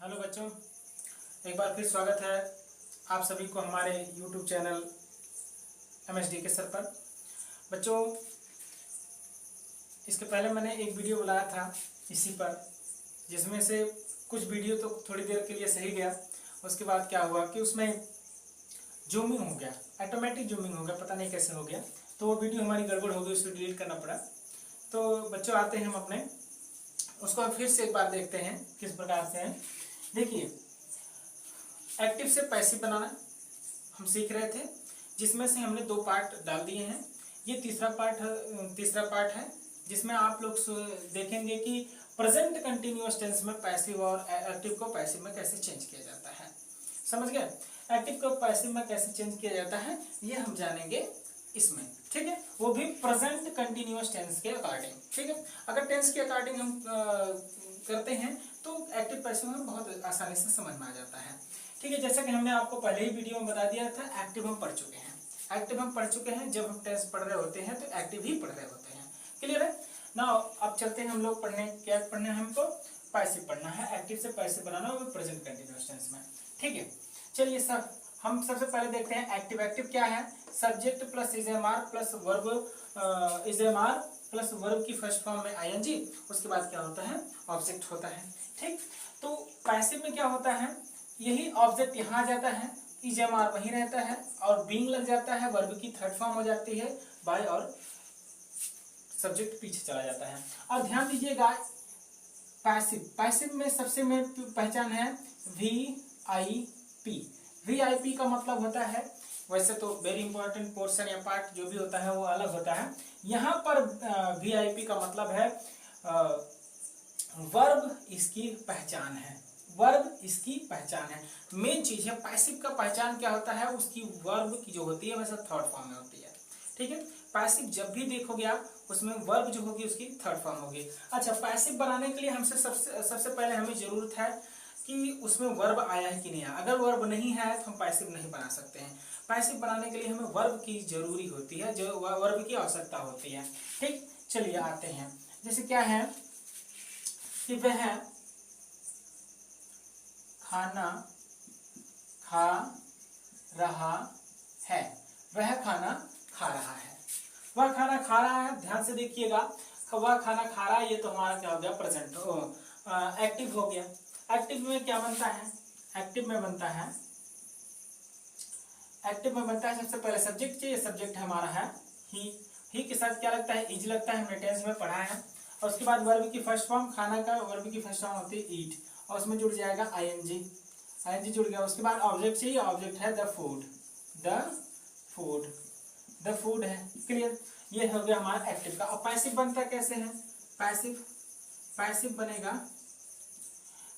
Hello बच्चों, एक बार फिर स्वागत है आप सभी को हमारे YouTube चैनल MSD के सर पर। बच्चों, इसके पहले मैंने एक वीडियो बनाया था इसी पर, जिसमें से कुछ वीडियो तो थोड़ी देर के लिए सही गया। उसके बाद क्या हुआ कि उसमें जूमिंग हो गया, ऑटोमेटिक जूमिंग हो गया, पता नहीं कैसे हो गया। तो वो वीडियो हमारी गड़बड़ हो गई, उसको डिलीट करना पड़ा। तो बच्चों आते हैं हम अपने उसको हम फिर से एक बार देखते हैं किस प्रकार से है। देखिए, एक्टिव से पैसिव बनाना हम सीख रहे थे, जिसमें से हमने 2 पार्ट डाल दिए हैं। ये तीसरा पार्ट है जिसमें आप लोग देखेंगे कि प्रेजेंट कंटिन्यूअस टेंस में पैसिव और एक्टिव को पैसिव में कैसे चेंज किया जाता है। समझ गए? एक्टिव को पैसिव में कैसे चेंज किया जाता है ये हम जानेंगे इसमें, ठीक है। वो भी प्रेजेंट कंटिन्यूअस टेंस के अकॉर्डिंग, ठीक है। अगर टेंस के अकॉर्डिंग हम करते हैं तो एक्टिव पैसिव में बहुत आसानी से समझ में आ जाता है, ठीक है। जैसा कि हमने आपको पहले ही वीडियो में बता दिया था, एक्टिव हम पढ़ चुके हैं। जब हम टेंस पढ़ रहे होते हैं तो एक्टिव ही पढ़ रहे होते हैं। क्लियर है ना? अब चलते हैं हम लोग पढ़ने। क्या पढ़ना है हमको? पैसिव पढ़ना है। एक्टिव से पैसिव बनाना होगा प्रेजेंट कंटिन्यूअस टेंस में, ठीक है। चलिए सब हम सबसे पहले देखते हैं एक्टिव। एक्टिव क्या है? Subject plus is am are plus verb, is am are plus verb की फर्स्ट फॉर्म में आईएनजी, उसके बाद क्या होता है? ऑब्जेक्ट होता है, ठीक। तो पैसिव में क्या होता है? यही ऑब्जेक्ट यहाँ आ जाता है, इज एम आर वहीं रहता है और बीइंग लग जाता है, वर्ब की थर्ड फॉर्म हो जाती है बाय और सब्जेक्ट पीछे चला जाता है। और ध्यान दीजिएगा, पैसिव में सबसे मेन पहचान है VIP। VIP का मतलब होता है, वैसे तो वेरी इंपॉर्टेंट पोर्शन या पार्ट जो भी होता है वो अलग होता है। यहाँ पर VIP का मतलब है वर्ब इसकी पहचान है। वर्ब इसकी पहचान है, मेन चीज है। पैसिव का पहचान क्या होता है? उसकी वर्ब की जो होती है वैसे थर्ड फॉर्म में होती है, ठीक है। पैसिव जब भी देखोगे आप, उसमें वर्ब जो होगी उसकी थर्ड फॉर्म होगी। अच्छा, पैसिव बनाने के लिए हमसे सबसे पहले हमें जरूरत है कि उसमें वर्ब आया है कि नहीं आया। अगर वर्ब नहीं है तो हम पैसिव नहीं बना सकते हैं। पैसिव बनाने के लिए हमें वर्ब की जरूरी होती है, जो वर्ब की आवश्यकता होती है, ठीक। चलिए आते हैं, जैसे क्या है कि वह खाना खा रहा है। वह खाना खा रहा है। वह खाना खा रहा है, ध्यान से देखिएगा। वह खाना खा रहा है, ये तो हमारा क्या हो गया? प्रेजेंट एक्टिव हो गया। एक्टिव में क्या बनता है? एक्टिव में बनता है सबसे पहले सब्जेक्ट चाहिए। सब्जेक्ट हमारा है ही के साथ क्या लगता है? इज लगता है, हमने टेंस में पढ़ा है। और उसके बाद वर्ब की फर्स्ट फॉर्म, खाना का वर्ब की फर्स्ट फॉर्म होती है ईट, और उसमें जुड़ जाएगा आईएनजी जुड़ गया। उसके बाद ऑब्जेक्ट चाहिए, ऑब्जेक्ट है द फूड है। क्लियर? ये हो गया हमारा एक्टिव का। और पैसिव बनता कैसे है? पैसिव बनेगा,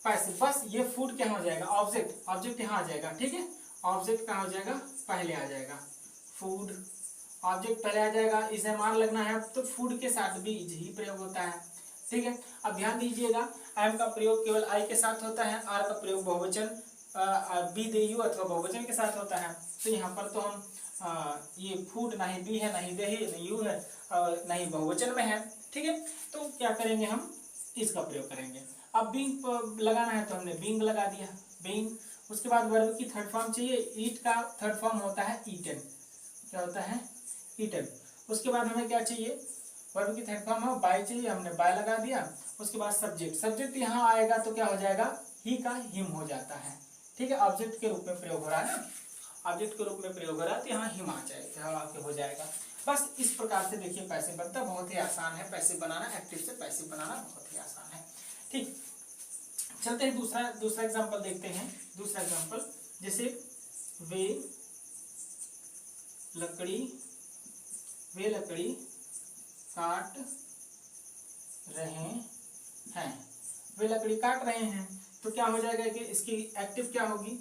पैसिव बस ये फूड क्या हो जाएगा? ऑब्जेक्ट यहाँ आ जाएगा, ठीक है। ऑब्जेक्ट कहाँ हो जाएगा? पहले आ जाएगा। फूड ऑब्जेक्ट पहले आ जाएगा। इज एम आर लगना है तो फूड के साथ भी इज ही प्रयोग होता है, ठीक है। अब ध्यान दीजिएगा, एम का प्रयोग केवल आई के साथ होता है, आर का प्रयोग बहुवचन बी दे यू अथवा बहुवचन के साथ होता है। तो यहाँ पर तो हम ये फूड ना ही बी है, ना ही दे है, ना यू है, और ना ही बहुवचन में है, ठीक है। तो क्या करेंगे? हम इसका प्रयोग करेंगे। अब बीइंग लगाना है तो हमने बीइंग लगा दिया, बीइंग। उसके बाद वर्ब की थर्ड फॉर्म चाहिए। ईट का थर्ड फॉर्म होता है ईटन। क्या होता है? ईटन। उसके बाद हमें क्या चाहिए? वर्ब की थर्ड फॉर्म है बाय चाहिए, हमने बाय लगा दिया। उसके बाद सब्जेक्ट यहाँ आएगा तो क्या हो जाएगा? ही का हिम हो जाता है, ठीक है। ऑब्जेक्ट के रूप में प्रयोग हो रहा है ना, ऑब्जेक्ट के रूप में प्रयोग हो रहा है तो यहाँ हिम आ जाएगा, हो जाएगा। बस इस प्रकार से देखिए पैसिव बनता, बहुत ही आसान है पैसिव बनाना। एक्टिव से पैसिव बनाना बहुत ही आसान है, ठीक। चलते हैं दूसरा एग्जांपल देखते हैं। दूसरा एग्जांपल, जैसे वे लकड़ी काट रहे हैं। वे लकड़ी काट रहे हैं तो क्या हो जाएगा कि इसकी एक्टिव क्या होगी?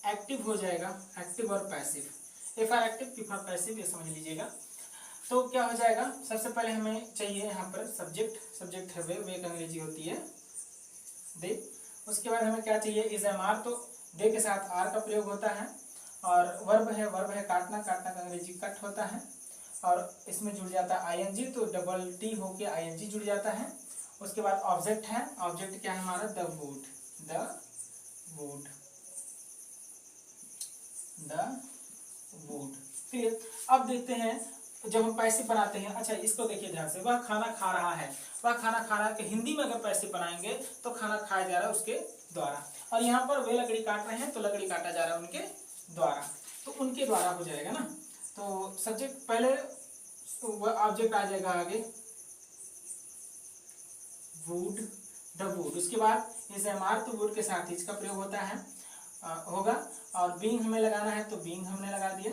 एक्टिव हो जाएगा, एक्टिव और passive. A for active, P for passive, ये समझ लीजिएगा। तो क्या हो जाएगा? सबसे पहले हमें चाहिए यहाँ पर सब्जेक्ट है वे का अंग्रेजी होती है दे। उसके बाद हमें क्या चाहिए? इज एम आर, तो दे के साथ आर का प्रयोग होता है। और वर्ब है काटना का अंग्रेजी कट होता है, और इसमें जुड़ जाता है आईएनजी, तो डबल टी होके आईएनजी जुड़ जाता है। उसके बाद ऑब्जेक्ट है, ऑब्जेक्ट क्या है हमारा? The clear. अब देखते हैं जब हम पैसिव बनाते हैं, अच्छा इसको देखिए ध्यान से, वह खाना खा रहा है, वह खाना खा रहा है कि हिंदी में अगर पैसिव बनाएंगे तो खाना खाया जा रहा है उसके द्वारा, और यहाँ पर वे लकड़ी काट रहे हैं तो लकड़ी काटा जा रहा है उनके द्वारा, तो उनके द्वारा हो जाएगा ना। तो सब्जेक्ट पहले ऑब्जेक्ट आ जाएगा आगे वुड, द वुड, उसके बाद इस एमआर तो वुड के साथ इसका प्रयोग होता है होगा, और बीइंग हमें लगाना है तो बीइंग हमने लगा दिया।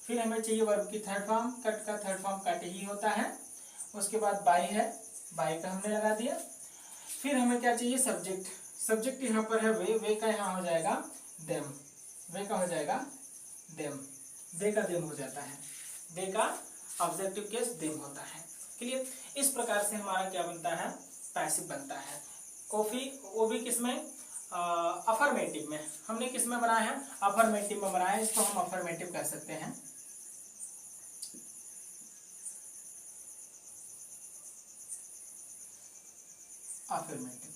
फिर हमें चाहिए वर्ब की थर्ड फॉर्म, कट का थर्ड फॉर्म कट ही होता है। उसके बाद बाई है, बाई का हमने लगा दिया। फिर हमें क्या चाहिए सब्जेक्ट, सब्जेक्ट यहाँ पर है वे का यहाँ हो जाएगा देम, वे का हो जाएगा देम, दे का देम हो जाता है, दे का ऑब्जेक्टिव केस देम होता है। क्लियर। इस प्रकार से हमारा क्या बनता है पैसिव बनता है। वो भी किसमें अफर्मेटिव में, हमने किसमें बनाया है अफर्मेटिव में बनाया है, इसको हम अफर्मेटिव कह सकते हैं। Affirmative,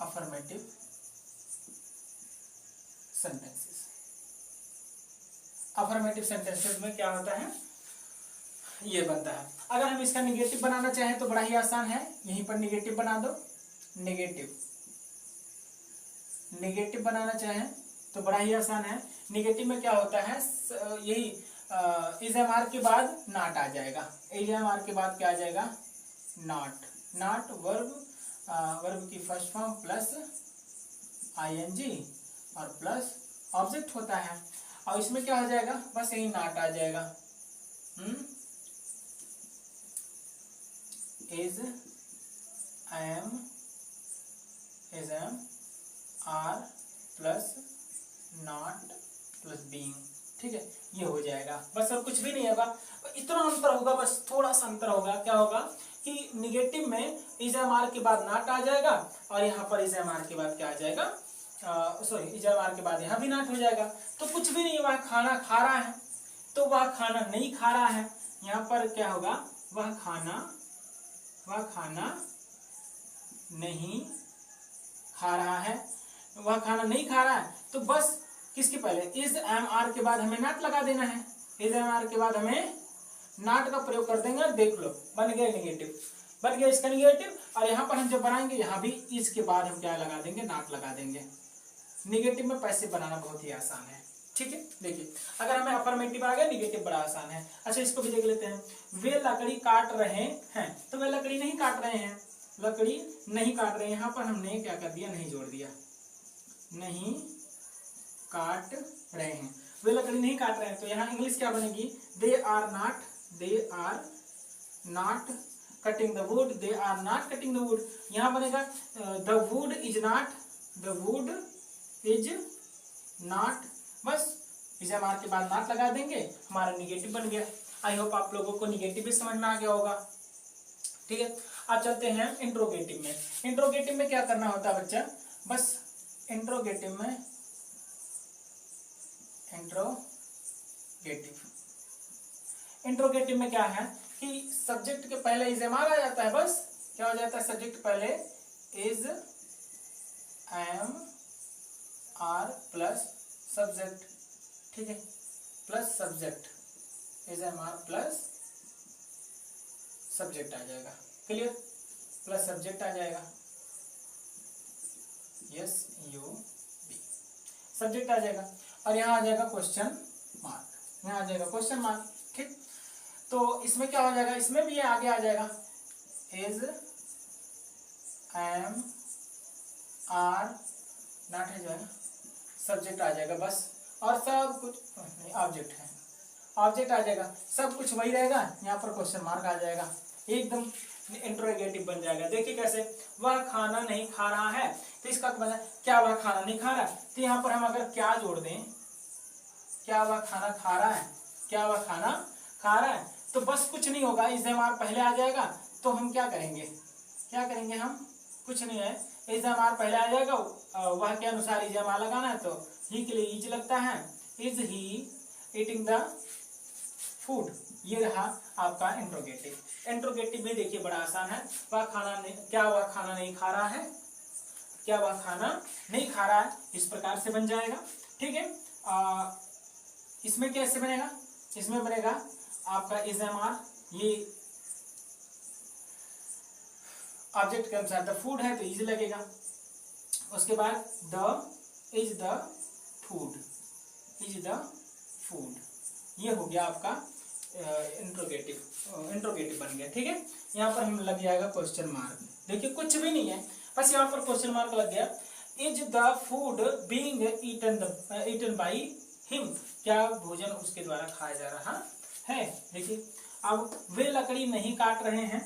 affirmative sentences. Affirmative sentences में क्या होता है ये बनता है। अगर हम इसका निगेटिव बनाना चाहें तो बड़ा ही आसान है, यहीं पर निगेटिव बना दो, निगेटिव, निगेटिव बनाना चाहें तो बड़ा ही आसान है। निगेटिव में क्या होता है यही इज एम आर के बाद नॉट आ जाएगा, इज एम आर के बाद क्या आ जाएगा नॉट, नॉट वर्ब, वर्ब की फर्स्ट फॉर्म प्लस आईएनजी और प्लस ऑब्जेक्ट होता है, और इसमें क्या हो जाएगा बस यही नॉट आ जाएगा। Is am are plus not plus being, ठीक है ये हो जाएगा बस, और कुछ भी नहीं होगा, इतना अंतर होगा बस, थोड़ा सा अंतर होगा। क्या होगा कि निगेटिव में इज एम आर के बाद नॉट आ जाएगा, और यहाँ पर इज एम आर के बाद क्या आ जाएगा सॉरी इज एम आर के बाद यहाँ भी नॉट हो जाएगा। तो कुछ भी नहीं, वह खाना खा रहा है तो वह खाना नहीं खा रहा है, यहाँ पर क्या होगा वह खाना नहीं खा रहा है, वह खाना नहीं खा रहा है, तो बस किसके पहले इज एम आर के बाद हमें नॉट लगा देना है, इज एम आर के बाद हमें नॉट का प्रयोग कर देंगे, देख लो बन गया निगेटिव, बन गया इसका निगेटिव, और यहाँ पर हम जब बनाएंगे यहाँ भी इज के बाद हम क्या लगा देंगे नॉट लगा देंगे। निगेटिव में पैसिव बनाना बहुत ही आसान है, ठीक है। देखिए अगर हमें अफर्मेटिव आ गया निगेटिव बड़ा आसान है। अच्छा इसको भी देख लेते हैं, वे लकड़ी काट रहे हैं, तो वे लकड़ी नहीं काट रहे हैं, लकड़ी नहीं काट रहे हैं, यहाँ पर हमने क्या कर दिया नहीं जोड़ दिया, नहीं काट रहे हैं, वे लकड़ी नहीं काट रहे हैं, तो यहाँ इंग्लिश क्या बनेगी they are not cutting the wood, they are not cutting the wood, यहाँ बनेगा द वुड इज नॉट, बस इसे हम आर के बाद नॉट लगा देंगे, हमारा निगेटिव बन गया। आई होप आप लोगों को निगेटिव भी समझ में आ गया होगा, ठीक है। अब चलते हैं इंट्रोगेटिव में। इंट्रोगेटिव में क्या करना होता है बच्चा, बस इंट्रोगेटिव में क्या है कि सब्जेक्ट के पहले इज एम आर आ जाता है, बस क्या हो जाता है सब्जेक्ट पहले is am are plus subject, ठीक है, plus subject, is am are plus subject आ जाएगा, क्लियर, प्लस सब्जेक्ट आ जाएगा, यस यू बी सब्जेक्ट आ जाएगा, और यहाँ आ जाएगा क्वेश्चन मार्क, यहाँ आ जाएगा क्वेश्चन मार्क, ठीक। तो इसमें क्या हो जाएगा, इसमें भी ये आगे आ जाएगा इज एम आर नॉट है जाएगा, सब्जेक्ट आ जाएगा बस, और सब कुछ नहीं ऑब्जेक्ट है, ऑब्जेक्ट आ जाएगा, सब कुछ वही रहेगा, यहाँ पर क्वेश्चन मार्क आ जाएगा, एकदम इंट्रोगेटिव बन जाएगा। देखिए कैसे, वह खाना नहीं खा रहा है, तो इसका मतलब क्या वह खाना नहीं खा रहा है, तो यहाँ पर हम अगर क्या जोड़ दें, क्या वह खाना खा रहा है, क्या वह खाना खा रहा है, तो बस कुछ नहीं होगा, इज एम आर पहले आ जाएगा, तो हम क्या करेंगे हम कुछ नहीं है, इज एम आर पहले आ जाएगा, वह के अनुसार इज एम आर लगाना है, तो ही के लिए इज लगता है, is he eating the food, ये रहा आपका इंट्रोगेटिव। इंट्रोगेटिव भी देखिए बड़ा आसान है, वह खाना नहीं, क्या वह खाना नहीं खा रहा है, क्या वह खाना नहीं खा रहा है, इस प्रकार से बन जाएगा। ठीक है, इसमें कैसे बनेगा, इसमें बनेगा आपका इज एम आर, ये ऑब्जेक्ट के अनुसार द फूड है तो इज लगेगा, उसके बाद the is the food, is the food, ये हो गया आपका इंट्रोगेटिव बन गया। ठीक है, यहाँ पर हम लग जाएगा क्वेश्चन मार्क। देखिए कुछ भी नहीं है, बस यहाँ पर क्वेश्चन मार्क लग गया। Is the food being eaten by him, क्या भोजन उसके द्वारा खाया जा रहा है। देखिए अब वे लकड़ी नहीं काट रहे हैं,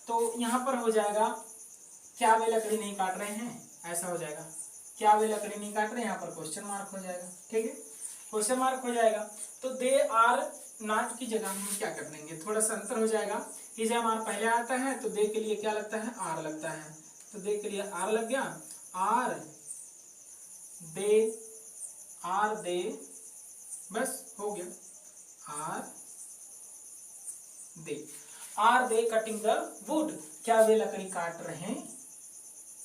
तो यहाँ पर हो जाएगा क्या वे लकड़ी नहीं काट रहे हैं, ऐसा हो जाएगा क्या वे लकड़ी नहीं काट रहे हैं, यहाँ पर क्वेश्चन मार्क हो जाएगा। ठीक है, क्वेश्चन मार्क हो जाएगा तो दे आर नॉट की जगह हम क्या कर देंगे, थोड़ा सा अंतर हो जाएगा। इज एम आर पहले आता है तो दे के लिए क्या लगता है, आर लगता है, तो दे के लिए आर लग गया, आर दे बस हो गया, are they cutting the wood, क्या वे लकड़ी काट रहे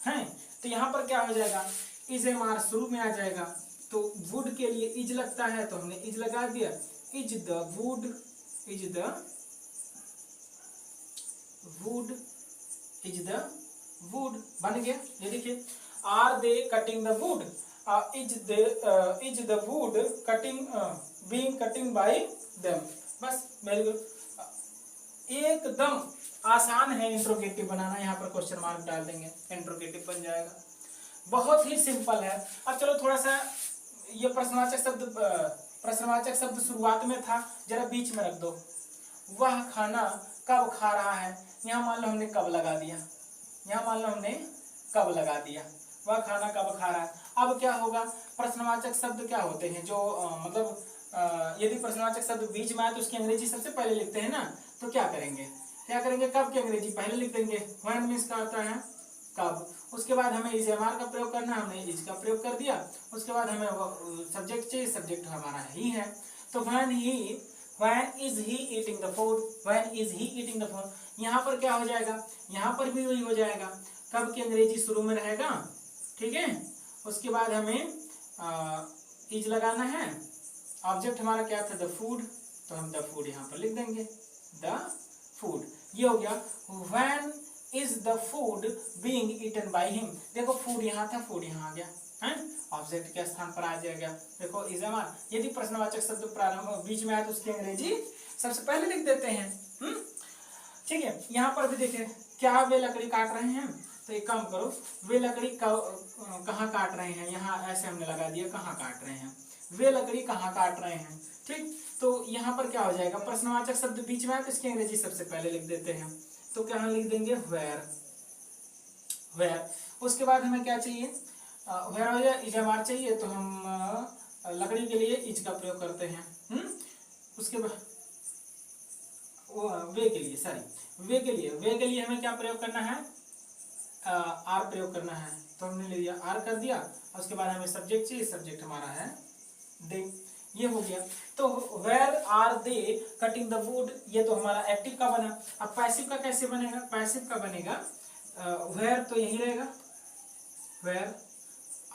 हैं। तो यहाँ पर क्या हो जाएगा, इज एम आर शुरू में आ जाएगा, तो वुड के लिए इज लगता है तो हमने इज लगा दिया, is the wood, is the wood, is the wood बन गया। ये देखिए are they cutting the wood, is the wood cutting being cutting by them, बस वेरी गुड, एकदम आसान है इंट्रोगेटिव बनाना। यहाँ पर क्वेश्चन मार्क डाल देंगे, इंट्रोगेटिव बन जाएगा, बहुत ही सिंपल है। अब चलो थोड़ा सा ये प्रश्नवाचक शब्द शुरुआत में था, जरा बीच में रख दो। वह खाना कब खा रहा है, यहाँ मान लो हमने कब लगा दिया, यहाँ मान लो हमने कब लगा दिया, वह खाना कब खा रहा है। अब क्या होगा, प्रश्नवाचक शब्द क्या होते हैं, जो मतलब यदि प्रश्नवाचक शब्द बीच में आए तो उसकी अंग्रेजी सबसे पहले लिखते हैं ना, तो क्या करेंगे, कब की अंग्रेजी पहले लिख देंगे, व्हेन मींस का आता है कब, उसके बाद हमें इज एम आर का प्रयोग करना है, हमने इज का प्रयोग कर दिया, उसके बाद हमें सब्जेक्ट चाहिए, सब्जेक्ट हमारा ही है, तो when is he eating the food, when is he eating the food, यहाँ पर क्या हो जाएगा, यहाँ पर भी वही हो जाएगा, कब की अंग्रेजी शुरू में रहेगा। ठीक है, उसके बाद हमें इज लगाना है, ऑब्जेक्ट हमारा क्या था, द फूड, तो हम द फूड यहाँ पर लिख देंगे, द फूड, ये हो गया। When is the food being eaten by him, देखो फूड यहाँ था, फूड यहाँ आ गया है, ऑब्जेक्ट के स्थान पर आ जाएगा। देखो इज एम आर, यदि प्रश्नवाचक शब्द प्रारंभ बीच में आए तो उसकी अंग्रेजी सबसे पहले लिख देते हैं। ठीक है, यहाँ पर भी देखें क्या वे लकड़ी काट रहे हैं, तो एक काम करो, वे लकड़ी कहाँ काट रहे हैं, यहाँ ऐसे हमने लगा दिया, कहाँ काट रहे हैं, वे लकड़ी कहाँ काट रहे हैं। ठीक, तो यहाँ पर क्या हो जाएगा, प्रश्नवाचक शब्द बीच में आए तो इसकी अंग्रेजी सबसे पहले लिख देते हैं, तो क्या हम लिख देंगे वेयर। उसके बाद हमें क्या चाहिए, वेयर हो जाए, इज एम आर चाहिए, तो हम लकड़ी के लिए इज का प्रयोग करते हैं। उसके बाद वे के लिए हमें क्या प्रयोग करना है, आर प्रयोग करना है, तो हमने ले लिया, आर कर दिया, उसके बाद हमें सब्जेक्ट चाहिए, सब्जेक्ट हमारा है दे, ये हो गया। तो where are they cutting the wood, ये तो हमारा एक्टिव का बना। अब पैसिव का कैसे बनेगा, पैसिव का बनेगा वेयर तो यही रहेगा, वेयर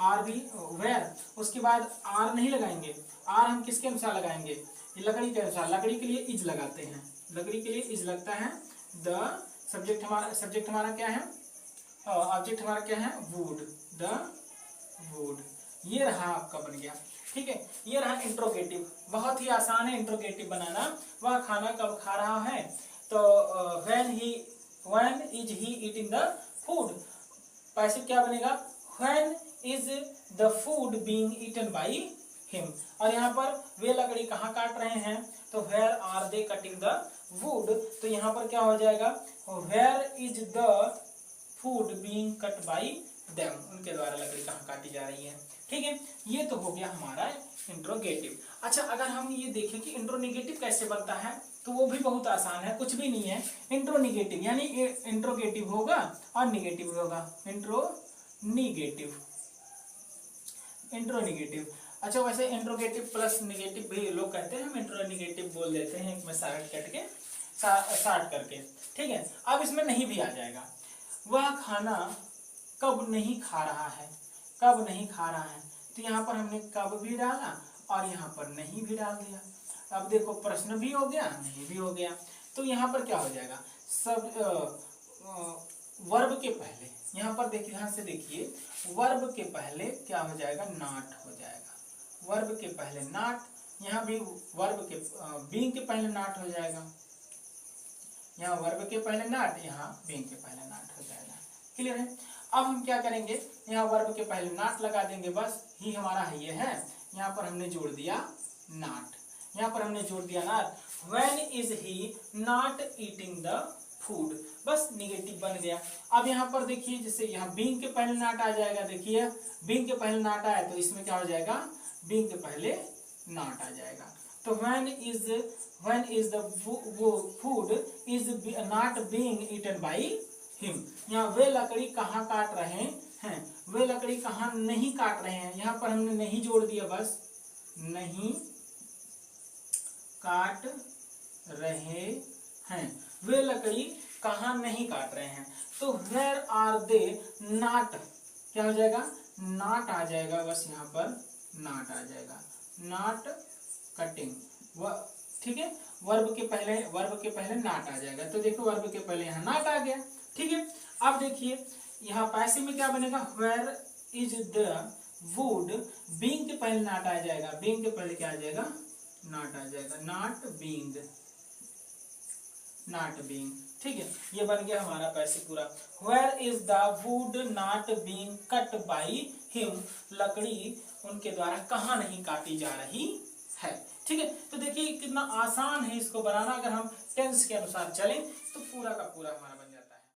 आर भी वेयर, उसके बाद आर नहीं लगाएंगे, आर हम किसके अनुसार लगाएंगे, लकड़ी के अनुसार, लकड़ी के लिए इज लगाते हैं, लकड़ी के लिए इज लगता है, द सब्जेक्ट हमारा क्या है, ऑब्जेक्ट हमारा क्या है, वुड, द वुड, ये रहा आपका बन गया। ठीक है, ये रहा इंट्रोगेटिव, बहुत ही आसान है इंट्रोगेटिव बनाना। वह खाना कब खा रहा है, तो when is he eating the food, passive क्या बनेगा, when is the food being eaten by him, और यहाँ पर वे लकड़ी कहाँ काट रहे हैं, तो where are they cutting the wood, तो यहाँ पर क्या हो जाएगा, where is the food being cut by them, उनके द्वारा लकड़ी कहाँ काटी जा रही है। ठीक है, ये तो हो गया हमारा इंट्रोगेटिव। अच्छा, अगर हम ये देखें कि इंट्रोनिगेटिव कैसे बनता है, तो वो भी बहुत आसान है, कुछ भी नहीं है। इंट्रोनिगेटिव यानी इंट्रोगेटिव होगा और निगेटिव होगा, इंट्रोनिगेटिव। अच्छा, वैसे इंट्रोगेटिव प्लस निगेटिव भी लोग कहते हैं, हम इंट्रोनिगेटिव बोल देते हैं एक में शार्ट करके। ठीक है, अब इसमें नहीं भी आ जाएगा, वह खाना कब नहीं खा रहा है, कब नहीं खा रहा है। तो यहाँ पर हमने कब भी डाला और यहाँ पर नहीं भी डाल दिया। अब देखो प्रश्न भी हो गया, नहीं भी हो गया। तो यहाँ पर क्या हो जाएगा, सब वर्ब के पहले, यहाँ पर देखिए, ध्यान से देखिए, वर्ब के पहले क्या हो जाएगा, नॉट हो जाएगा। वर्ब के पहले नॉट, यहाँ भी वर्ब के बीइंग के पहले नॉट हो जाएगा। यहाँ वर्ब के पहले नॉट, यहाँ बीइंग के पहले नॉट हो जाएगा। क्लियर है। अब हम क्या करेंगे, यहाँ वर्ब के पहले नॉट लगा देंगे, बस ही हमारा है, ये है। यहाँ पर हमने जोड़ दिया नॉट, यहाँ पर हमने जोड़ दिया not. When is he not eating the food, बस निगेटिव बन गया। अब यहाँ पर देखिए, जैसे यहाँ बीइंग के पहले नॉट आ जाएगा, देखिए बीइंग के पहले नॉट आया तो इसमें क्या हो जाएगा, बीइंग के पहले नॉट आ जाएगा। तो when is the food is not being eaten by him, यहाँ वे लकड़ी कहाँ काट रहे हैं, वे लकड़ी कहाँ नहीं काट रहे हैं। यहाँ पर हमने नहीं जोड़ दिया, बस नहीं काट रहे हैं, वे लकड़ी कहाँ नहीं काट रहे हैं। तो वेयर आर दे नॉट, क्या हो जाएगा, नॉट आ जाएगा, बस यहाँ पर नॉट आ जाएगा, नॉट कटिंग। ठीक है, वर्ब के पहले नॉट आ जाएगा। तो देखो वर्ब के पहले यहाँ नॉट आ गया। ठीक है, अब देखिए यहाँ पैसे में क्या बनेगा, where is the wood, being के पहले नॉट आ जाएगा, बीइंग के पहले क्या आ जाएगा, नॉट आ जाएगा, नॉट बीइंग, नॉट बीइंग। ठीक है, ये बन गया हमारा पैसे पूरा। Where is the wood not being cut by him, लकड़ी उनके द्वारा कहाँ नहीं काटी जा रही है। ठीक है, तो देखिए कितना आसान है इसको बनाना। अगर हम टेंस के अनुसार चलें तो पूरा का पूरा हमारा